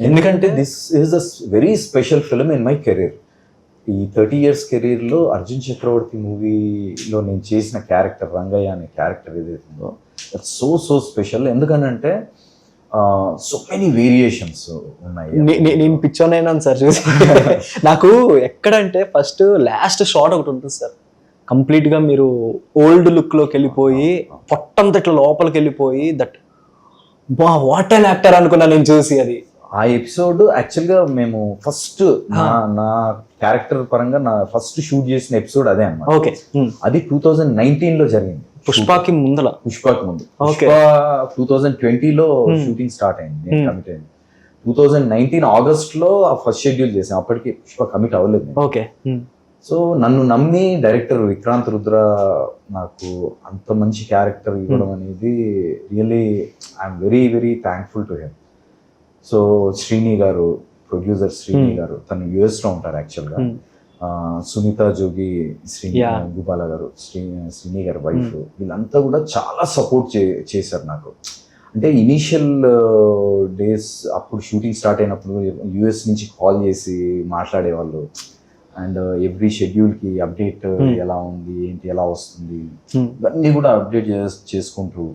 ఎందుకంటే this is a very special film in my career. ఈ 30 years కెరీర్లో అర్జున్ చక్రవర్తి మూవీలో నేను చేసిన క్యారెక్టర్ రంగయ్య అనే క్యారెక్టర్ ఏదైతే ఉందో దట్స్ సో స్పెషల్. ఎందుకంటే సో మెనీ వేరియేషన్స్ ఉన్నాయి. నేను పిక్చర్ అయినాను సార్ చూసి. నాకు ఎక్కడంటే ఫస్ట్ లాస్ట్ షాట్ ఒకటి ఉంటుంది సార్, కంప్లీట్గా మీరు ఓల్డ్ లుక్లోకి వెళ్ళిపోయి పొట్టంత ఇట్లా లోపలికి వెళ్ళిపోయి దట్ వాట్ అండ్ యాక్టర్ అనుకున్నా నేను చూసి. అది ఆ ఎపిసోడ్ యాక్చువల్గా మేము ఫస్ట్ నా క్యారెక్టర్ పరంగా నా ఫస్ట్ షూట్ చేసిన ఎపిసోడ్ అదే అన్నమాట. ఓకే, అది 2019లో జరిగింది. పుష్పకి ముందు. పుష్ప 2020లో షూటింగ్ స్టార్ట్ అయింది, నేను కమిట్ అయింది. 2019 ఆగస్ట్లో ఆ ఫస్ట్ షెడ్యూల్ చేసాం. అప్పటికి పుష్ప కమిట్ అవ్వలేదు. ఓకే, సో నన్ను నమ్మి డైరెక్టర్ విక్రాంత్ రుద్ర నాకు అంత మంచి క్యారెక్టర్ ఇవ్వడం అనేది really I'm very thankful to him. So Srini గారు, ప్రొడ్యూసర్ శ్రీని గారు, తను యుఎస్లో ఉంటారు యాక్చువల్గా. సునీత జోగి, శ్రీని గుబాల గారు, శ్రీని గారి వైఫ్, వీళ్ళంతా కూడా చాలా సపోర్ట్ చేశారు నాకు. అంటే ఇనీషియల్ డేస్ అప్పుడు షూటింగ్ స్టార్ట్ అయినప్పుడు యుఎస్ నుంచి కాల్ చేసి మాట్లాడేవాళ్ళు. అండ్ ఎవ్రీ షెడ్యూల్కి అప్డేట్ ఎలా ఉంది, ఏంటి, ఎలా వస్తుంది, ఇవన్నీ కూడా అప్డేట్ చేసుకుంటూ